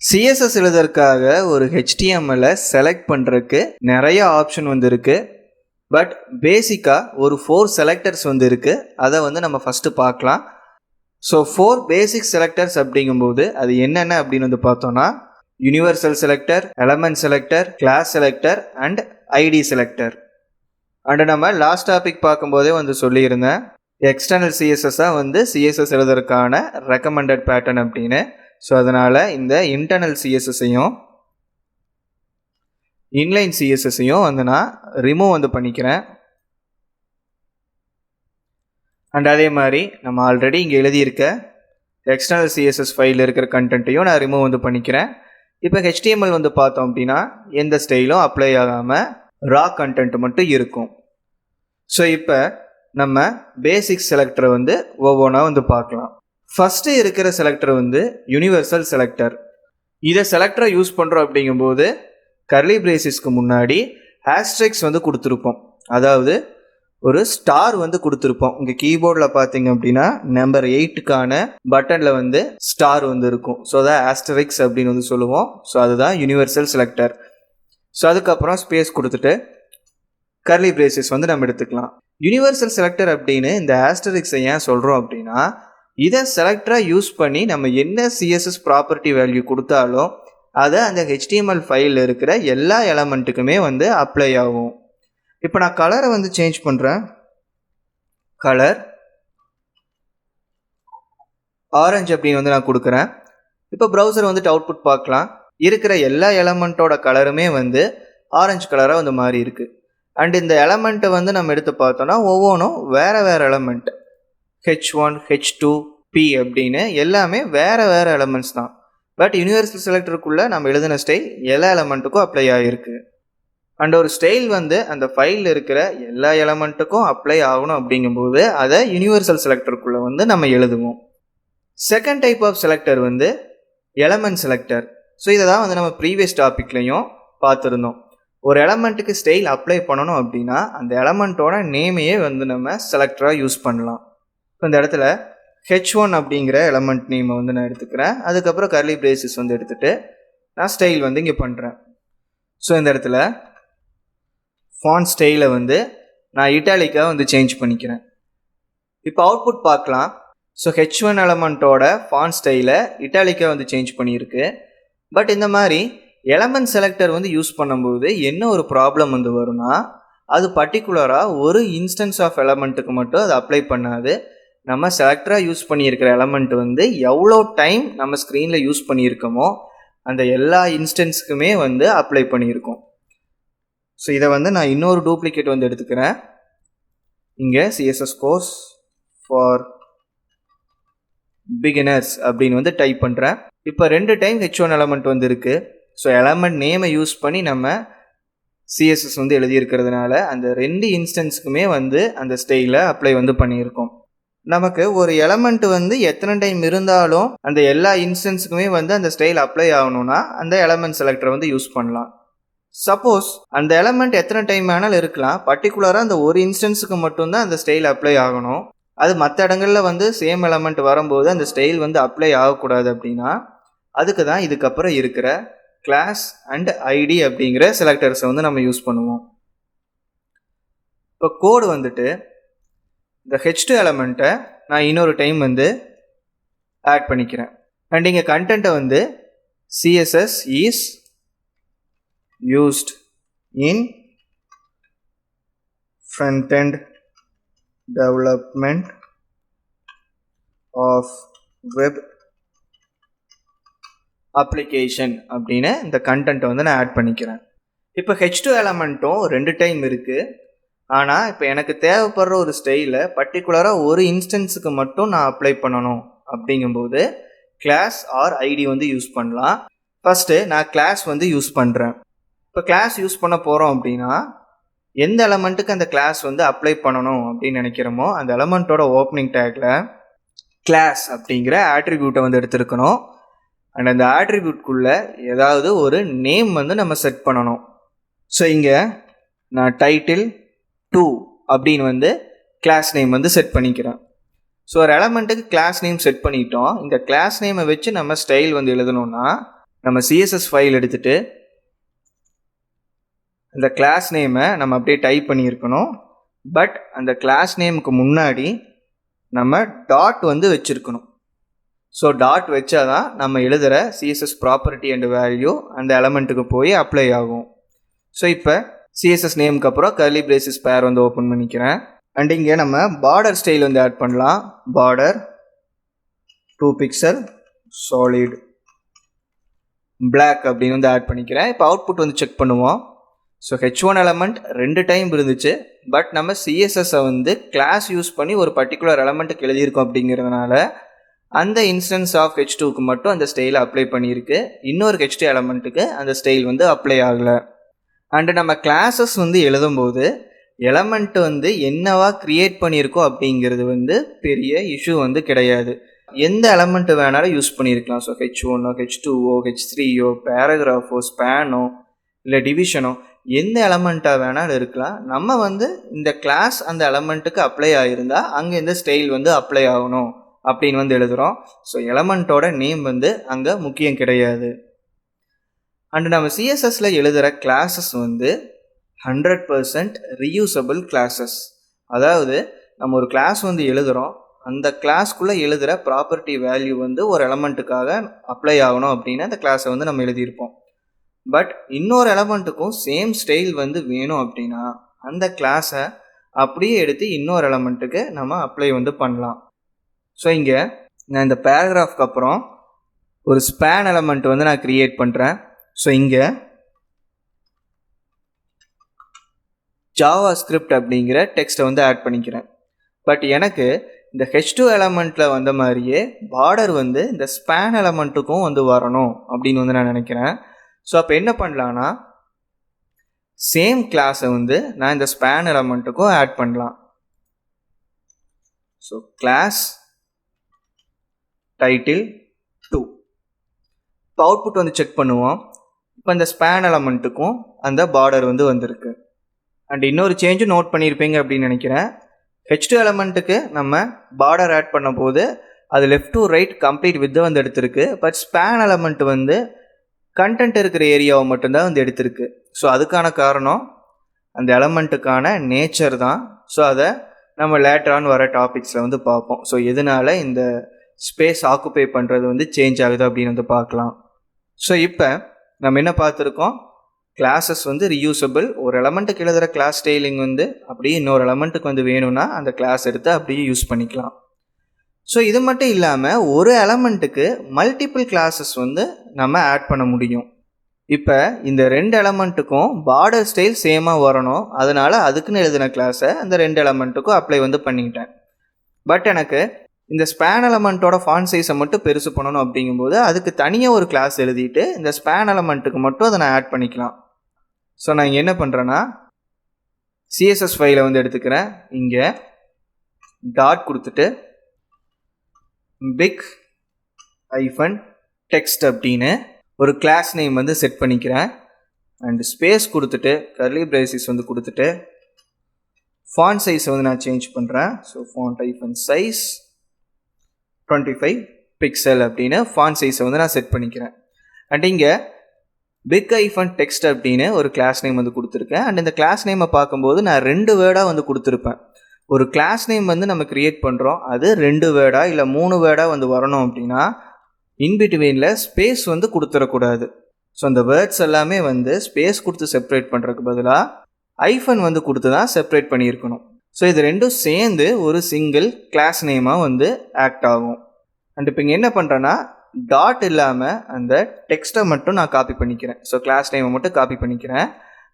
CSS எழுதுறதுக்காக ஒரு ஹெச்டிஎம்எல்லை select பண்ணுறதுக்கு நிறைய ஆப்ஷன் வந்து இருக்குது. பட் பேசிக்காக ஒரு 4 செலக்டர்ஸ் வந்து இருக்குது. அதை வந்து நம்ம ஃபஸ்ட்டு பார்க்கலாம். ஸோ 4 பேசிக் செலக்டர்ஸ் அப்படிங்கும்போது அது என்னென்ன அப்படின்னு வந்து பார்த்தோன்னா universal selector, element selector, class selector and ID selector. And நம்ம லாஸ்ட் டாபிக் பார்க்கும்போதே வந்து சொல்லியிருந்தேன், எக்ஸ்டர்னல் சிஎஸ்எஸ்ஸாக வந்து சிஎஸ்எஸ் எழுதுறதுக்கான ரெக்கமெண்டட் பேட்டர்ன் அப்படின்னு. ஸோ அதனால் இந்த இன்டர்னல் சிஎஸ்எஸ்ஸையும் இன்லைன் சிஎஸ்எஸ்ஸையும் வந்து நான் ரிமூவ் வந்து பண்ணிக்கிறேன். அண்ட் அதே மாதிரி நம்ம ஆல்ரெடி இங்கே எழுதியிருக்க எக்ஸ்டர்னல் சிஎஸ்எஸ் ஃபைலில் இருக்கிற கண்டென்ட்டையும் நான் ரிமூவ் வந்து பண்ணிக்கிறேன். இப்போ ஹெச்டிஎம்எல் வந்து பார்த்தோம் அப்படின்னா எந்த ஸ்டைலும் அப்ளை ஆகாமல் ரா கண்டென்ட் மட்டும் இருக்கும். ஸோ இப்போ நம்ம பேசிக் செலக்டரை வந்து ஒவ்வொன்றா வந்து பார்க்கலாம். ஃபஸ்ட்டு இருக்கிற செலக்டர் வந்து யூனிவர்சல் செலக்டர். இதை செலக்டரை யூஸ் பண்ணுறோம் அப்படிங்கும்போது கர்லி பிரேசிஸ்க்கு முன்னாடி ஹேஷ்ட்ரிக்ஸ் வந்து கொடுத்துருப்போம். அதாவது ஒரு ஸ்டார் வந்து கொடுத்துருப்போம். உங்கள் கீபோர்டில் பார்த்தீங்க அப்படின்னா நம்பர் 8க்கான பட்டனில் வந்து ஸ்டார் வந்து இருக்கும். ஸோ அதான் ஆஸ்டரிக்ஸ் அப்படின்னு வந்து சொல்லுவோம். ஸோ அதுதான் யூனிவர்சல் செலக்டர். ஸோ அதுக்கப்புறம் ஸ்பேஸ் கொடுத்துட்டு கர்லி பிரேசிஸ் வந்து நம்ம எடுத்துக்கலாம். யூனிவர்சல் செலக்டர் அப்படின்னு இந்த ஆஸ்டரிக்ஸை ஏன் சொல்கிறோம் அப்படின்னா, இதை செலக்டராக யூஸ் பண்ணி நம்ம என்ன சிஎஸ்எஸ் ப்ராப்பர்ட்டி வேல்யூ கொடுத்தாலும் அதை அந்த ஹெச்டிஎம்எல் ஃபைலில் இருக்கிற எல்லா எலமெண்ட்டுக்குமே வந்து அப்ளை ஆகும். இப்போ நான் கலரை வந்து சேஞ்ச் பண்ணுறேன். கலர் ஆரஞ்சு அப்படின்னு வந்து நான் கொடுக்குறேன். இப்போ ப்ரௌசர் வந்துட்டு அவுட்புட் பார்க்கலாம். இருக்கிற எல்லா எலமெண்ட்டோட கலருமே வந்து ஆரஞ்சு கலராக வந்து மாறி இருக்குது. அண்ட் இந்த எலமெண்ட்டை வந்து நம்ம எடுத்து பார்த்தோன்னா ஒவ்வொன்றும் வேறு வேறு எலமெண்ட், H1, H2, P அப்படின்னு எல்லாமே வேறு வேறு எலமெண்ட்ஸ் தான். பட் யூனிவர்சல் செலக்டருக்குள்ளே நம்ம எழுதின ஸ்டைல் எல்லா எலமெண்ட்டுக்கும் அப்ளை ஆகிருக்கு. அண்ட் ஒரு ஸ்டைல் வந்து அந்த ஃபைலில் இருக்கிற எல்லா எலமெண்ட்டுக்கும் அப்ளை ஆகணும் அப்படிங்கும்போது அதை யூனிவர்சல் செலக்டருக்குள்ளே வந்து நம்ம எழுதுவோம். செகண்ட் டைப் ஆஃப் செலக்டர் வந்து எலமெண்ட் செலக்டர். ஸோ இதை தான் வந்து நம்ம ப்ரீவியஸ் டாப்பிக்லையும் பார்த்துருந்தோம். ஒரு எலமெண்ட்டுக்கு ஸ்டைல் அப்ளை பண்ணணும் அப்படின்னா அந்த எலமெண்ட்டோட நேமையே வந்து நம்ம செலக்டராக யூஸ் பண்ணலாம். இப்போ இந்த இடத்துல H1 அப்படிங்கிற எலமெண்ட் நேமை வந்து நான் எடுத்துக்கிறேன். அதுக்கப்புறம் கர்லி பிரேசிஸ் வந்து எடுத்துகிட்டு நான் ஸ்டைல் வந்து இங்கே பண்ணுறேன். ஸோ இந்த இடத்துல ஃபாண்ட் ஸ்டைலை வந்து நான் இட்டாலிக்காக வந்து சேஞ்ச் பண்ணிக்கிறேன். இப்போ அவுட்புட் பார்க்கலாம். ஸோ H1 எலமெண்ட்டோட ஃபாண்ட் ஸ்டைலை இட்டாலிக்காக வந்து சேஞ்ச் பண்ணியிருக்கு. பட் இந்த மாதிரி எலமெண்ட் செலக்டர் வந்து யூஸ் பண்ணும்போது என்ன ஒரு ப்ராப்ளம் வந்து வரும்னா, அது பர்டிகுலராக ஒரு இன்ஸ்டன்ஸ் ஆஃப் எலமெண்ட்டுக்கு மட்டும் அது அப்ளை பண்ணாது. நம்ம செலக்டராக யூஸ் பண்ணியிருக்கிற எலமெண்ட் வந்து எவ்வளோ டைம் நம்ம ஸ்க்ரீனில் யூஸ் பண்ணியிருக்கோமோ அந்த எல்லா இன்ஸ்டன்ஸுக்குமே வந்து அப்ளை பண்ணியிருக்கோம். ஸோ இதை வந்து நான் இன்னொரு டூப்ளிகேட் வந்து எடுத்துக்கிறேன். இங்கே சிஎஸ்எஸ் கோர்ஸ் ஃபார் பிகினர்ஸ் அப்படின்னு வந்து டைப் பண்ணுறேன். இப்போ 2 டைம் H1 எலமெண்ட் வந்து இருக்குது. ஸோ எலமெண்ட் நேமை யூஸ் பண்ணி நம்ம சிஎஸ்எஸ் வந்து எழுதியிருக்கிறதுனால அந்த 2 இன்ஸ்டன்ஸுக்குமே வந்து அந்த ஸ்டைலை அப்ளை வந்து பண்ணியிருக்கோம். நமக்கு ஒரு எலமெண்ட் வந்து எத்தனை டைம் இருந்தாலும் அந்த எல்லா இன்ஸ்டன்ஸுக்குமே வந்து அந்த ஸ்டைல் அப்ளை ஆகணும்னா அந்த எலமெண்ட் செலக்டரை வந்து யூஸ் பண்ணலாம். சப்போஸ் அந்த எலமெண்ட் எத்தனை டைம் வேணாலும் இருக்கலாம், பர்டிகுலராக அந்த ஒரு இன்ஸ்டன்ஸுக்கு மட்டும்தான் அந்த ஸ்டைல் அப்ளை ஆகணும். அது மற்ற இடங்களில் வந்து சேம் எலமெண்ட் வரும்போது அந்த ஸ்டைல் வந்து அப்ளை ஆகக்கூடாது அப்படின்னா அதுக்கு தான் இதுக்கப்புறம் இருக்கிற கிளாஸ் அண்ட் ஐடி அப்படிங்கிற செலக்டர்ஸை வந்து நம்ம யூஸ் பண்ணுவோம். இப்போ கோடு வந்துட்டு இந்த H2 எலமெண்ட்டை நான் இன்னொரு டைம் வந்து ஆட் பண்ணிக்கிறேன். அண்ட் இங்கே கண்டென்ட்டை வந்து CSS is used in front-end development of web application அப்படின்னு இந்த கண்டென்ட்டை வந்து நான் ஆட் பண்ணிக்கிறேன். இப்போ H2 எலமெண்ட்டும் 2 டைம் இருக்குது. ஆனால் இப்போ எனக்கு தேவைப்படுற ஒரு ஸ்டைலை பர்டிகுலராக ஒரு இன்ஸ்டன்ஸுக்கு மட்டும் நான் அப்ளை பண்ணணும் அப்படிங்கும்போது கிளாஸ் ஆர் ஐடி வந்து யூஸ் பண்ணலாம். ஃபஸ்ட்டு நான் கிளாஸ் வந்து யூஸ் பண்ணுறேன். இப்போ கிளாஸ் யூஸ் பண்ண போகிறோம் அப்படின்னா எந்த எலமெண்ட்டுக்கு அந்த கிளாஸ் வந்து அப்ளை பண்ணணும் அப்படின்னு நினைக்கிறோமோ அந்த எலமெண்ட்டோட ஓப்பனிங் டேக்கில் கிளாஸ் அப்படிங்கிற ஆட்ரிபியூட்டை வந்து எடுத்துருக்கணும். அண்ட் அந்த ஆட்ரிபியூட்குள்ளே ஏதாவது ஒரு நேம் வந்து நம்ம செட் பண்ணணும். ஸோ இங்கே நான் டைட்டில் 2 அப்படின்னு வந்து கிளாஸ் நேம் வந்து செட் பண்ணிக்கிறேன். ஸோ ஒரு எலமெண்ட்டுக்கு கிளாஸ் நேம் செட் பண்ணிட்டோம். இந்த கிளாஸ் நேமை வச்சு நம்ம ஸ்டைல் வந்து எழுதணும்னா நம்ம CSS ஃபைல் எடுத்துகிட்டு அந்த கிளாஸ் நேமை நம்ம அப்படியே டைப் பண்ணியிருக்கணும். பட் அந்த கிளாஸ் நேமுக்கு முன்னாடி நம்ம டாட் வந்து வச்சுருக்கணும். ஸோ டாட் வச்சா தான் நம்ம எழுதுகிற CSS ப்ராப்பர்ட்டி அண்ட் வேல்யூ அந்த எலமெண்ட்டுக்கு போய் அப்ளை ஆகும். ஸோ இப்போ CSS நேமுக்கு அப்புறம் கர்லி பிரேசஸ் பேர் வந்து ஓப்பன் பண்ணிக்கிறேன். அண்ட் இங்கே நம்ம பார்டர் ஸ்டைல் வந்து ஆட் பண்ணலாம். பார்டர் 2 பிக்சல் சாலிட் பிளாக் அப்படின்னு வந்து ஆட் பண்ணிக்கிறேன். இப்போ அவுட்புட் வந்து செக் பண்ணுவோம். ஸோ H1 எலமெண்ட் 2 டைம் இருந்துச்சு. பட் நம்ம CSSஐ வந்து கிளாஸ் யூஸ் பண்ணி ஒரு பர்டிகுலர் எலமெண்ட்டுக்கு எழுதியிருக்கோம் அப்படிங்கிறதுனால அந்த இன்ஸ்டன்ஸ் ஆஃப் H2க்கு மட்டும் அந்த ஸ்டைலை அப்ளை பண்ணியிருக்கு. இன்னொரு H2 எலமெண்ட்டுக்கு அந்த ஸ்டைல் வந்து அப்ளை ஆகலை. அண்டு நம்ம கிளாஸஸ் வந்து எழுதும்போது எலமெண்ட் வந்து என்னவா க்ரியேட் பண்ணியிருக்கோம் அப்படிங்கிறது வந்து பெரிய இஷ்யூ வந்து கிடையாது. எந்த எலமெண்ட் வேணாலும் யூஸ் பண்ணியிருக்கலாம். ஸோ H1ஓ H2ஓ H3ஓ பேராகிராஃபோ ஸ்பேனோ இல்லை டிவிஷனோ எந்த எலமெண்ட்டாக வேணாலும் இருக்கலாம். நம்ம வந்து இந்த கிளாஸ் அந்த எலமெண்ட்டுக்கு அப்ளை ஆகிருந்தால் அங்கே இந்த ஸ்டைல் வந்து அப்ளை ஆகணும் அப்படின்னு வந்து எழுதுகிறோம். ஸோ எலமெண்ட்டோட நேம் வந்து அங்கே முக்கியம் கிடையாது. அண்டு நம்ம CSSல எழுதுகிற கிளாஸஸ் வந்து 100% ரீயூசபிள் கிளாஸஸ். அதாவது நம்ம ஒரு கிளாஸ் வந்து எழுதுகிறோம், அந்த கிளாஸ்க்குள்ளே எழுதுகிற ப்ராப்பர்ட்டி வேல்யூ வந்து ஒரு எலமெண்ட்டுக்காக அப்ளை ஆகணும் அப்படின்னு அந்த கிளாஸை வந்து நம்ம எழுதியிருப்போம். பட் இன்னொரு எலமெண்ட்டுக்கும் சேம் ஸ்டைல் வந்து வேணும் அப்படின்னா அந்த கிளாஸை அப்படியே எடுத்து இன்னொரு எலமெண்ட்டுக்கு நம்ம அப்ளை வந்து பண்ணலாம். ஸோ இங்கே நான் இந்த பேராகிராஃப்க்கு அப்புறம் ஒரு ஸ்பேன் எலமெண்ட் வந்து நான் க்ரியேட் பண்ணுறேன். ஸோ இங்கே JavaScript அப்படிங்கிற டெக்ஸ்ட்டை வந்து ஆட் பண்ணிக்கிறேன். பட் எனக்கு இந்த H2 எலமெண்ட்டில் வந்த மாதிரியே பார்டர் வந்து இந்த ஸ்பேன் எலமெண்ட்டுக்கும் வந்து வரணும் அப்படின்னு வந்து நான் நினைக்கிறேன். ஸோ அப்போ என்ன பண்ணலான்னா சேம் கிளாஸை வந்து நான் இந்த ஸ்பேன் எலமெண்ட்டுக்கும் ஆட் பண்ணலாம். So class title 2. இப்போ அவுட்புட் வந்து செக் பண்ணுவோம். இப்போ இந்த ஸ்பேன் எலமெண்ட்டுக்கும் அந்த பார்டர் வந்து வந்திருக்கு. அண்ட் இன்னொரு சேஞ்சும் நோட் பண்ணியிருப்பீங்க அப்படின்னு நினைக்கிறேன். H2 எலமெண்ட்டுக்கு நம்ம பார்டர் ஆட் பண்ண போது அது left to right complete with வந்து எடுத்திருக்கு. பட் ஸ்பேன் எலமெண்ட் வந்து கண்டென்ட் இருக்கிற ஏரியாவை மட்டும்தான் வந்து எடுத்திருக்கு. ஸோ அதுக்கான காரணம் அந்த எலமெண்ட்டுக்கான நேச்சர் தான். ஸோ அதை நம்ம லேட்டரான் வர டாபிக்ஸில் வந்து பார்ப்போம். ஸோ எதனால இந்த ஸ்பேஸ் ஆக்குப்பை பண்ணுறது வந்து சேஞ்ச் ஆகுது அப்படின்னு வந்து பார்க்கலாம். ஸோ இப்போ நம்ம என்ன பார்த்துருக்கோம், கிளாஸஸ் வந்து ரீயூசபிள். ஒரு எலமெண்ட்டுக்கு எழுதுகிற கிளாஸ் ஸ்டைலிங் வந்து அப்படியே இன்னொரு எலமெண்ட்டுக்கு வந்து வேணும்னா அந்த கிளாஸ் எடுத்து அப்படியே யூஸ் பண்ணிக்கலாம். ஸோ இது மட்டும் இல்லாமல் ஒரு எலமெண்ட்டுக்கு மல்டிபிள் கிளாஸஸ் வந்து நம்ம ஆட் பண்ண முடியும். இப்போ இந்த 2 எலமெண்ட்டுக்கும் பார்டர் ஸ்டைல் சேமாக வரணும். அதனால் அதுக்குன்னு எழுதின கிளாஸை அந்த 2 எலமெண்ட்டுக்கும் அப்ளை வந்து பண்ணிக்கிட்டேன். பட் எனக்கு இந்த ஸ்பேன் எலமெண்ட்டோட ஃபாண்ட் சைஸை மட்டும் பெருசு பண்ணணும் அப்படிங்கும்போது அதுக்கு தனியாக ஒரு கிளாஸ் எழுதிட்டு இந்த ஸ்பேன் எலமெண்ட்டுக்கு மட்டும் அதை நான் ஆட் பண்ணிக்கலாம். ஸோ நான் இங்கே என்ன பண்ணுறேன்னா CSS ஃபைலை வந்து எடுத்துக்கிறேன். இங்கே டாட் கொடுத்துட்டு பிக் ஐஃபன் டெக்ஸ்ட் அப்படின்னு ஒரு கிளாஸ் நேம் வந்து செட் பண்ணிக்கிறேன். அண்ட் ஸ்பேஸ் கொடுத்துட்டு கர்லி பிரேசஸ் வந்து கொடுத்துட்டு ஃபாண்ட் சைஸை வந்து நான் சேஞ்ச் பண்ணுறேன். ஸோ ஃபாண்ட் ஐஃபன் சைஸ் 25 பிக்சல் அப்படின்னு ஃபாண்ட் சைஸை வந்து நான் செட் பண்ணிக்கிறேன். அண்ட் இங்கே பிக் ஐஃபன் டெக்ஸ்ட் அப்படின்னு ஒரு கிளாஸ் நேம் வந்து கொடுத்துருக்கேன். அண்ட் இந்த கிளாஸ் நேமை பார்க்கும்போது நான் 2 வேர்டாக வந்து கொடுத்துருப்பேன். ஒரு கிளாஸ் நேம் வந்து நம்ம க்ரியேட் பண்ணுறோம், அது 2 வேர்டாக இல்லை 3 வேர்டாக வந்து வரணும் அப்படின்னா இன்பிட்வீனில் ஸ்பேஸ் வந்து கொடுத்துடக்கூடாது. ஸோ அந்த வேர்ட்ஸ் எல்லாமே வந்து ஸ்பேஸ் கொடுத்து செப்பரேட் பண்ணுறதுக்கு பதிலாக ஐஃபன் வந்து கொடுத்து தான் செப்பரேட் பண்ணியிருக்கணும். ஸோ இது ரெண்டும் சேர்ந்து ஒரு சிங்கிள் கிளாஸ் நேமாக வந்து ஆக்ட் ஆகும். அண்ட் இப்போ இங்கே என்ன பண்ணுறேன்னா டாட் இல்லாமல் அந்த டெக்ஸ்ட்டை மட்டும் நான் காப்பி பண்ணிக்கிறேன். ஸோ கிளாஸ் நேமை மட்டும் காப்பி பண்ணிக்கிறேன்.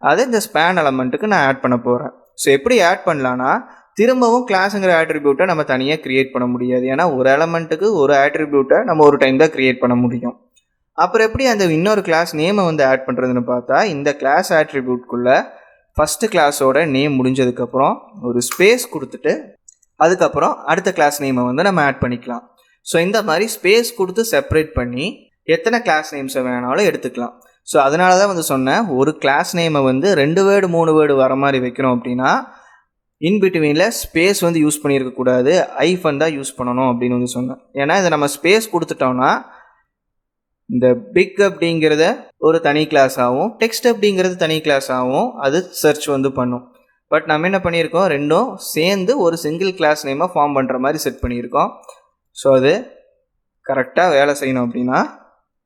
அதை இந்த ஸ்பேன் எலமெண்ட்டுக்கு நான் ஆட் பண்ண போகிறேன். ஸோ எப்படி ஆட் பண்ணலான்னா திரும்பவும் கிளாஸுங்கிற ஆட்ரிபியூட்டை நம்ம தனியாக க்ரியேட் பண்ண முடியாது. ஏன்னா ஒரு எலமெண்ட்டுக்கு ஒரு ஆட்ரிபியூட்டை நம்ம ஒரு டைம் தான் க்ரியேட் பண்ண முடியும். அப்புறம் எப்படி அந்த இன்னொரு கிளாஸ் நேமை வந்து ஆட் பண்ணுறதுன்னு பார்த்தா இந்த கிளாஸ் ஆட்ரிபியூட்குள்ளே ஃபஸ்ட்டு கிளாஸோட நேம் முடிஞ்சதுக்கப்புறம் ஒரு ஸ்பேஸ் கொடுத்துட்டு அதுக்கப்புறம் அடுத்த கிளாஸ் நேமை வந்து நம்ம ஆட் பண்ணிக்கலாம். ஸோ இந்த மாதிரி ஸ்பேஸ் கொடுத்து செப்பரேட் பண்ணி எத்தனை கிளாஸ் நேம்ஸை வேணாலும் எடுத்துக்கலாம். ஸோ அதனால தான் வந்து சொன்னேன், ஒரு கிளாஸ் நேமை வந்து 2 வேர்டு 3 வேர்டு வர மாதிரி வைக்கணும் அப்படின்னா இன்பிட்வீனில் ஸ்பேஸ் வந்து யூஸ் பண்ணியிருக்கக்கூடாது, ஐஃபன் தான் யூஸ் பண்ணணும் அப்படின்னு வந்து சொன்னேன். ஏன்னா இதை நம்ம ஸ்பேஸ் கொடுத்துட்டோம்னா இந்த பிக் அப்படிங்கிறத ஒரு தனி கிளாஸ் ஆகும், டெக்ஸ்ட் அப்படிங்கிறது தனி கிளாஸ் ஆகும், அது சர்ச் வந்து பண்ணும். பட் நம்ம என்ன பண்ணியிருக்கோம், ரெண்டும் சேர்ந்து ஒரு சிங்கிள் கிளாஸ் நேமாக ஃபார்ம் பண்ணுற மாதிரி செட் பண்ணியிருக்கோம். ஸோ அது கரெக்டாக வேலை செய்யணும் அப்படின்னா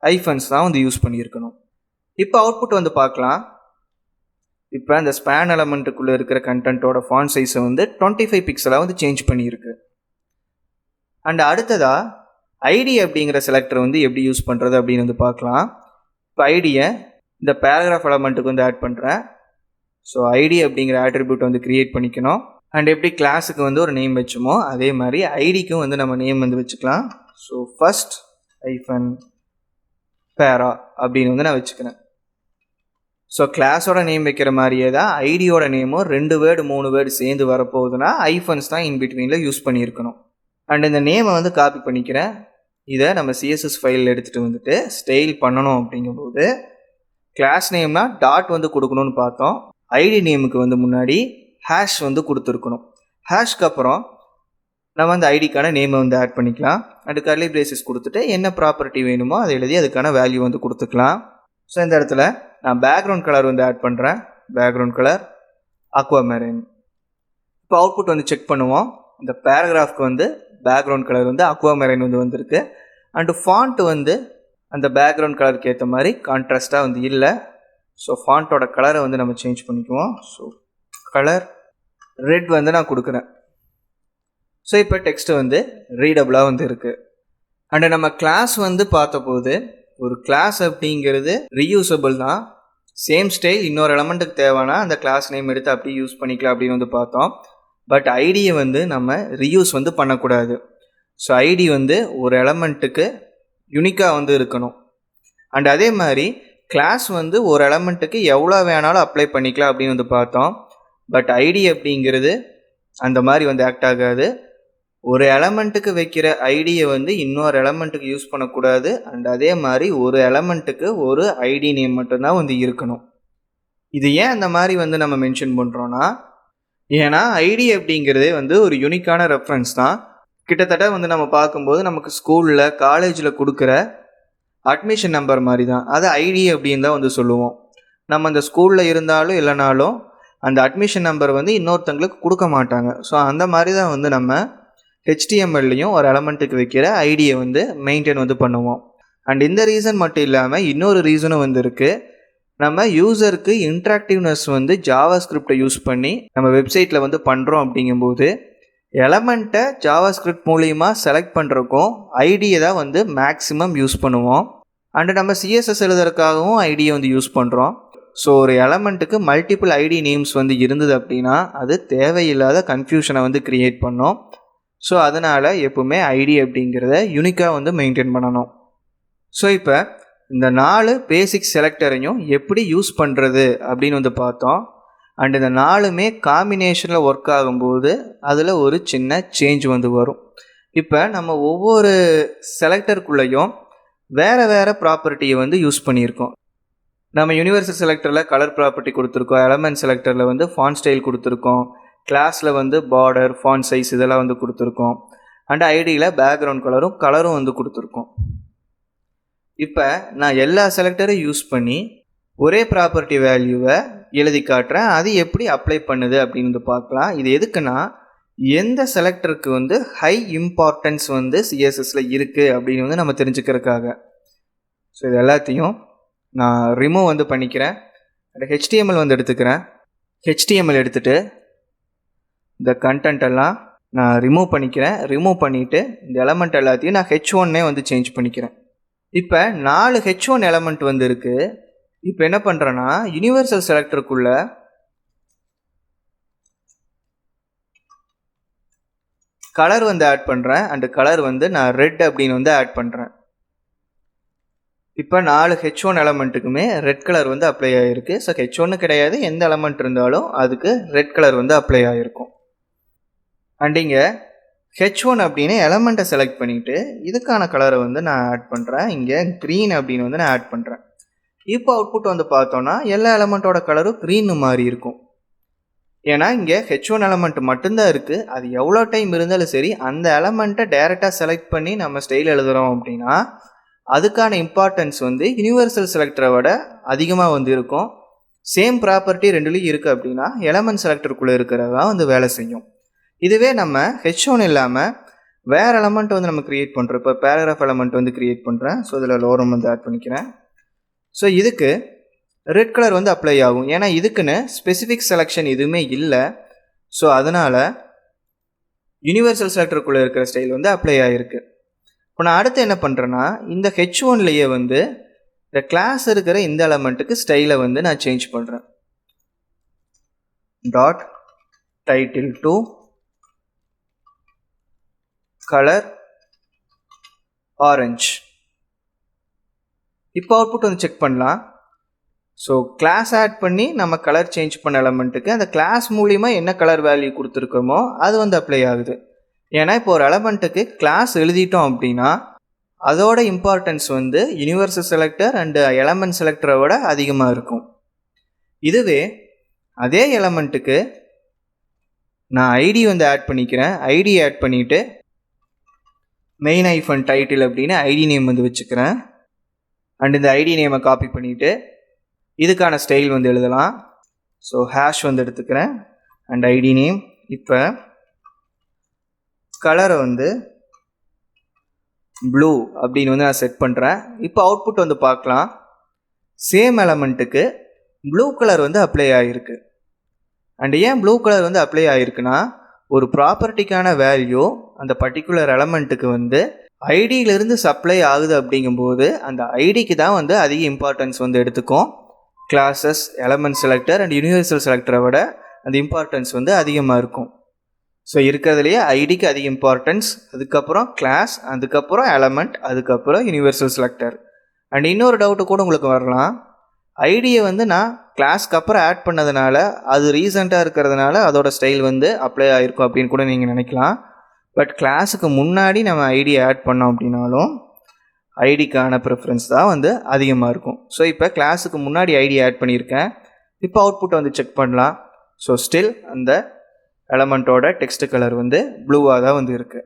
ஐஃபன்ஸ் தான் வந்து யூஸ் பண்ணியிருக்கணும். இப்போ அவுட்புட் வந்து பார்க்கலாம். இப்போ அந்த ஸ்பேன் எலமெண்ட்டுக்குள்ளே இருக்கிற கண்டென்ட்டோட ஃபாண்ட் சைஸை வந்து 25 பிக்சலாக வந்து சேஞ்ச் பண்ணியிருக்கு. அண்ட் அடுத்ததாக ஐடி அப்படிங்கிற செலக்டர் வந்து எப்படி யூஸ் பண்ணுறது அப்படின்னு வந்து பார்க்கலாம். இப்போ ஐடியை இந்த பேராகிராஃப் எலமெண்ட்டுக்கு வந்து ஆட் பண்ணுறேன். ஸோ ஐடி அப்படிங்கிற ஆட்ரிபியூட் வந்து க்ரியேட் பண்ணிக்கணும். அண்ட் எப்படி கிளாஸுக்கு வந்து ஒரு நேம் வச்சுமோ அதே மாதிரி ஐடிக்கும் வந்து நம்ம நேம் வந்து வச்சுக்கலாம். ஸோ ஃபஸ்ட் ஐஃபன் பேரா அப்படின்னு வந்து நான் வச்சுக்கிறேன். ஸோ கிளாஸோட நேம் வைக்கிற மாதிரியே தான் ஐடியோட நேமும் 2 வேர்டு 3 வேர்டு சேர்ந்து வரப்போகுதுன்னா ஐஃபன்ஸ் தான் இன்பிட்வீனில் யூஸ் பண்ணியிருக்கணும். அண்ட் இந்த நேமை வந்து காப்பி பண்ணிக்கிறேன். இதை நம்ம சிஎஸ்எஸ் ஃபைலில் எடுத்துகிட்டு வந்துட்டு ஸ்டைல் பண்ணணும். அப்படிங்கும்போது கிளாஸ் நேம்னா டாட் வந்து கொடுக்கணும்னு பார்த்தோம். ஐடி நேமுக்கு வந்து முன்னாடி ஹேஷ் வந்து கொடுத்துருக்கணும். ஹேஷ்க்கு அப்புறம் நம்ம அந்த ஐடிக்கான நேமை வந்து ஆட் பண்ணிக்கலாம். அண்ட் கர்லி பிரேசஸ் கொடுத்துட்டு என்ன ப்ராப்பர்ட்டி வேணுமோ அதை எழுதி அதுக்கான வேல்யூ வந்து கொடுத்துக்கலாம். ஸோ இந்த இடத்துல நான் பேக்ரவுண்ட் கலர் வந்து ஆட் பண்ணுறேன். Background colour aquamarine. இப்போ அவுட்புட் வந்து செக் பண்ணுவோம். இந்த பேராகிராஃப்க்கு வந்து பேக்ரவுண்ட் கலர் வந்து அக்வாமெரின் வந்து வந்திருக்கு. அண்டு ஃபாண்ட் வந்து அந்த பேக்ரவுண்ட் கலருக்கு ஏற்ற மாதிரி கான்ட்ராஸ்டாக வந்து இல்லை. ஸோ ஃபாண்ட்டோட கலரை வந்து நம்ம சேஞ்ச் பண்ணிக்குவோம். ஸோ கலர் ரெட் வந்து நான் கொடுக்குறேன். ஸோ இப்போ டெக்ஸ்ட் வந்து ரீடபுளாக வந்து இருக்குது. அண்டு நம்ம கிளாஸ் வந்து பார்த்தபோது ஒரு கிளாஸ் அப்படிங்கிறது ரீயூசபிள் தான். சேம் ஸ்டைல் இன்னொரு எலமெண்ட்டுக்கு தேவைன்னா அந்த கிளாஸ் நேம் எடுத்து அப்படியே யூஸ் பண்ணிக்கலாம் அப்படின்னு வந்து பார்த்தோம். பட் ஐடியை வந்து நம்ம ரீயூஸ் வந்து பண்ணக்கூடாது. ஸோ ஐடி வந்து ஒரு எலமெண்ட்டுக்கு யூனிக்காக வந்து இருக்கணும். அண்ட் அதே மாதிரி கிளாஸ் வந்து ஒரு எலமெண்ட்டுக்கு எவ்வளோ வேணாலும் அப்ளை பண்ணிக்கலாம் அப்படின்னு வந்து பார்த்தோம். பட் ஐடி அப்படிங்கிறது அந்த மாதிரி வந்து ஆக்ட் ஆகாது. ஒரு எலமெண்ட்டுக்கு வைக்கிற ஐடியை வந்து இன்னொரு எலமெண்ட்டுக்கு யூஸ் பண்ணக்கூடாது. அண்ட் அதே மாதிரி ஒரு எலமெண்ட்டுக்கு ஒரு ஐடி நேம் மட்டும்தான் வந்து இருக்கணும். இது ஏன் அந்த மாதிரி வந்து நம்ம மென்ஷன் பண்ணுறோன்னா, ஏன்னா ஐடி அப்படிங்கிறதே வந்து ஒரு யூனிக்கான ரெஃபரன்ஸ் தான். கிட்டத்தட்ட வந்து நம்ம பார்க்கும்போது நமக்கு ஸ்கூலில் காலேஜில் கொடுக்குற அட்மிஷன் நம்பர் மாதிரி தான். அது ஐடி அப்படின்னு தான் வந்து சொல்லுவோம். நம்ம அந்த ஸ்கூலில் இருந்தாலும் இல்லைனாலும் அந்த அட்மிஷன் நம்பர் வந்து இன்னொருத்தங்களுக்கு கொடுக்க மாட்டாங்க. ஸோ அந்த மாதிரி தான் வந்து நம்ம ஹெச்டிஎம்எல்லையும் ஒரு எலமெண்ட்டுக்கு வைக்கிற ஐடியை வந்து மெயின்டைன் வந்து பண்ணுவோம். அண்ட் இந்த ரீசன் மட்டும் இல்லாமல் இன்னொரு ரீசனும் வந்து இருக்குது. நம்ம யூசருக்கு இன்ட்ராக்டிவ்னஸ் வந்து ஜாவா ஸ்கிரிப்டை யூஸ் பண்ணி நம்ம வெப்சைட்டில் வந்து பண்ணுறோம். அப்படிங்கும்போது எலமெண்ட்டை ஜாவா ஸ்கிரிப்ட் மூலிமா செலக்ட் பண்ணுறக்கும் ஐடியை தான் வந்து மேக்ஸிமம் யூஸ் பண்ணுவோம். அண்டு நம்ம சிஎஸ்எஸ் எழுதுறதுக்காகவும் ஐடியை வந்து யூஸ் பண்ணுறோம். ஸோ ஒரு எலமெண்ட்டுக்கு மல்டிபிள் ஐடி நேம்ஸ் வந்து இருந்தது அப்படின்னா அது தேவையில்லாத கன்ஃபியூஷனை வந்து க்ரியேட் பண்ணோம். ஸோ அதனால் எப்பவுமே ஐடி அப்படிங்கிறத யூனிக்காக வந்து மெயின்டைன் பண்ணணும். ஸோ இப்போ இந்த 4 பேசிக் செலக்டரையும் எப்படி யூஸ் பண்ணுறது அப்படின்னு வந்து பார்த்தோம். அண்ட் இந்த 4மே காம்பினேஷனில் ஒர்க் ஆகும்போது அதில் ஒரு சின்ன சேஞ்ச் வந்து வரும். இப்போ நம்ம ஒவ்வொரு செலக்டருக்குள்ளேயும் வேறு வேறு ப்ராப்பர்ட்டியை வந்து யூஸ் பண்ணியிருக்கோம். நம்ம யூனிவர்சல் செலக்டரில் கலர் ப்ராப்பர்ட்டி கொடுத்துருக்கோம். எலமெண்ட் செலக்டரில் வந்து ஃபாண்ட் ஸ்டைல் கொடுத்துருக்கோம். கிளாஸில் வந்து பார்டர், ஃபாண்ட் சைஸ் இதெல்லாம் வந்து கொடுத்துருக்கோம். அண்ட் ஐடியில் பேக்ரவுண்ட் கலரும் வந்து கொடுத்துருக்கோம். இப்போ நான் எல்லா செலக்டரையும் யூஸ் பண்ணி ஒரே ப்ராப்பர்ட்டி வேல்யூவை எழுதி காட்டுறேன். அது எப்படி அப்ளை பண்ணுது அப்படின்னு வந்து பார்க்கலாம். இது எதுக்குன்னா எந்த செலக்டருக்கு வந்து ஹை இம்பார்ட்டன்ஸ் வந்து சிஎஸ்எஸில் இருக்குது அப்படின்னு வந்து நம்ம தெரிஞ்சுக்கிறதுக்காக. ஸோ இது எல்லாத்தையும் நான் ரிமூவ் வந்து பண்ணிக்கிறேன். அண்ட் ஹெச்டிஎம்எல் வந்து எடுத்துக்கிறேன். ஹெச்டிஎம்எல் எடுத்துகிட்டு இந்த கண்டென்ட் எல்லாம் நான் ரிமூவ் பண்ணிக்கிறேன். ரிமூவ் பண்ணிவிட்டு இந்த எலமெண்ட் எல்லாத்தையும் நான் H1 வந்து சேஞ்ச் பண்ணிக்கிறேன். இப்போ 4 H1 எலமெண்ட் வந்து இருக்குது. இப்போ என்ன பண்ணுறேன்னா யூனிவர்சல் செலக்டருக்குள்ளே கலர் வந்து ஆட் பண்ணுறேன். அண்டு கலர் வந்து நான் ரெட் அப்படின்னு வந்து ஆட் பண்ணுறேன். இப்போ 4 H1 எலமெண்ட்டுக்குமே ரெட் கலர் வந்து அப்ளை ஆகிருக்கு. ஸோ H1 கிடையாது, எந்த எலமெண்ட் இருந்தாலும் அதுக்கு ரெட் கலர் வந்து அப்ளை ஆகிருக்கும். அண்ட் இங்கே H1 அப்படின்னு எலமெண்ட்டை செலக்ட் பண்ணிவிட்டு இதுக்கான கலரை வந்து நான் ஆட் பண்ணுறேன். இங்கே க்ரீன் அப்படின்னு வந்து நான் ஆட் பண்ணுறேன். இப்போ அவுட்புட் வந்து பார்த்தோன்னா எல்லா எலமெண்ட்டோட கலரும் க்ரீன் மாதிரி இருக்கும். ஏன்னா இங்கே H1 எலமெண்ட் மட்டும்தான் இருக்குது. அது எவ்வளோ டைம் இருந்தாலும் சரி அந்த எலமெண்ட்டை டைரெக்டாக செலக்ட் பண்ணி நம்ம ஸ்டைல் எழுதுகிறோம் அப்படின்னா அதுக்கான இம்பார்ட்டன்ஸ் வந்து யூனிவர்சல் செலக்டரை விட அதிகமாக வந்து இருக்கும். சேம் ப்ராப்பர்ட்டி ரெண்டுலேயும் இருக்குது அப்படின்னா எலமெண்ட் செலக்டருக்குள்ளே இருக்கிறதா வந்து வேலை செய்யும். இதுவே நம்ம H1 இல்லாமல் வேறு எலமெண்ட் வந்து நம்ம க்ரியேட் பண்ணுறோம். இப்போ பேராகிராஃப் எலமெண்ட் வந்து க்ரியேட் பண்ணுறேன். ஸோ இதில் லோரம் வந்து ஆட் பண்ணிக்கிறேன். ஸோ இதுக்கு ரெட் கலர் வந்து அப்ளை ஆகும். ஏன்னா இதுக்குன்னு ஸ்பெசிஃபிக் செலெக்ஷன் எதுவுமே இல்லை. ஸோ அதனால் யூனிவர்சல் செலக்டருக்குள்ளே இருக்கிற ஸ்டைல் வந்து அப்ளை ஆகிருக்கு. இப்போ நான் அடுத்து என்ன பண்ணுறேன்னா இந்த H1லேயே வந்து இந்த கிளாஸ் இருக்கிற இந்த எலமெண்ட்டுக்கு ஸ்டைலை வந்து நான் சேஞ்ச் பண்ணுறேன். Dot title to colour orange. இப்போ அவுட்புட் வந்து செக் பண்ணலாம். ஸோ கிளாஸ் ஆட் பண்ணி நம்ம கலர் சேஞ்ச் பண்ண எலமெண்ட்டுக்கு அந்த கிளாஸ் மூலிமா என்ன கலர் வேல்யூ கொடுத்துருக்கோமோ அது வந்து அப்ளை ஆகுது. ஏன்னா இப்போ ஒரு எலமெண்ட்டுக்கு கிளாஸ் எழுதிட்டோம் அப்படின்னா அதோட இம்பார்ட்டன்ஸ் வந்து யூனிவர்சல் செலக்டர் அண்டு எலமெண்ட் செலக்டரை விட அதிகமாக இருக்கும். இதுவே அதே எலமெண்ட்டுக்கு நான் ஐடி வந்து ஆட் பண்ணிக்கிறேன். ஐடி ஆட் பண்ணிவிட்டு மெயின் ஐஃபன் டைட்டில் அப்படின்னு ஐடி நேம் வந்து வச்சுக்கிறேன். அண்ட் இந்த ஐடி நேமை காப்பி பண்ணிவிட்டு இதுக்கான ஸ்டைல் வந்து எழுதலாம். ஸோ ஹேஷ் வந்து எடுத்துக்கிறேன் அண்ட் ஐடி நேம். இப்போ கலரை வந்து ப்ளூ அப்படின்னு வந்து நான் செட் பண்ணுறேன். இப்போ அவுட்புட் வந்து பார்க்கலாம். சேம் எலமெண்ட்டுக்கு ப்ளூ கலர் வந்து அப்ளை ஆகிருக்கு. அண்ட் ஏன் ப்ளூ கலர் வந்து அப்ளை ஆகிருக்குன்னா ஒரு ப்ராப்பர்ட்டிக்கான வேல்யூ அந்த பர்டிகுலர் எலமெண்ட்டுக்கு வந்து ஐடியிலிருந்து சப்ளை ஆகுது அப்படிங்கும்போது அந்த ஐடிக்கு தான் வந்து அதிக இம்பார்ட்டன்ஸ் வந்து எடுத்துக்கும். Classes, element selector and universal செலக்டரை விட அந்த இம்பார்ட்டன்ஸ் வந்து அதிகமாக இருக்கும். ஸோ இருக்கிறதுலையே ஐடிக்கு அதிக இம்பார்ட்டன்ஸ், அதுக்கப்புறம் கிளாஸ், அதுக்கப்புறம் எலமெண்ட், அதுக்கப்புறம் யூனிவர்சல் செலக்டர். அண்ட் இன்னொரு டவுட்டு கூட உங்களுக்கு வரலாம். ஐடியை வந்து நான் கிளாஸ்க்கு அப்புறம் ஆட் பண்ணதுனால அது ரீசெண்டாக இருக்கிறதுனால அதோட ஸ்டைல் வந்து அப்ளை ஆகிருக்கும் அப்படின்னு கூட நீங்கள் நினைக்கலாம். பட் கிளாஸுக்கு முன்னாடி நம்ம ஐடியை ஆட் பண்ணோம் அப்படின்னாலும் ஐடிக்கான ப்ரிஃபரன்ஸ் தான் வந்து அதிகமாக இருக்கும். ஸோ இப்போ கிளாஸுக்கு முன்னாடி ஐடி ஆட் பண்ணியிருக்கேன். இப்போ அவுட்புட்டை வந்து செக் பண்ணலாம். ஸோ ஸ்டில் அந்த எலமெண்ட்டோட டெக்ஸ்ட் கலர் வந்து ப்ளூவாக தான் வந்து இருக்குது.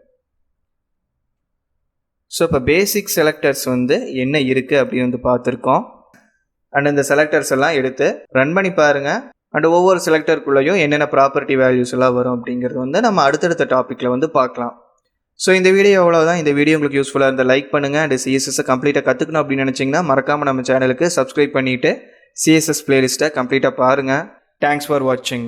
ஸோ இப்போ பேசிக் செலக்டர்ஸ் வந்து என்ன இருக்குது அப்படின்னு வந்து பார்த்துருக்கோம். அண்ட் இந்த செலக்டர்ஸ் எல்லாம் எடுத்து ரன் பண்ணி பாருங்கள். அண்ட் ஒவ்வொரு செலக்டருக்குள்ளேயும் என்னென்ன ப்ராப்பர்ட்டி வேல்யூஸ் எல்லாம் வரும் அப்படிங்கிறது வந்து நம்ம அடுத்தடுத்த டாப்பிக்கில் வந்து பார்க்கலாம். ஸோ இந்த வீடியோ அவ்வளோதான். இந்த வீடியோ உங்களுக்கு யூஸ்ஃபுல்லாக இருந்தால் லைக் பண்ணுங்கள். அண்ட் சிஎஸ்எஸ்ஸை கம்ப்ளீட்டாக கற்றுக்கணும் அப்படின்னு நினச்சிங்கன்னா மறக்காமல் நம்ம சேனலுக்கு சப்ஸ்கிரைப் பண்ணிவிட்டு சிஎஸ்எஸ் பிளேலிஸ்ட்டை கம்ப்ளீட்டாக பாருங்கள். தேங்க்ஸ் ஃபார் வாட்சிங்.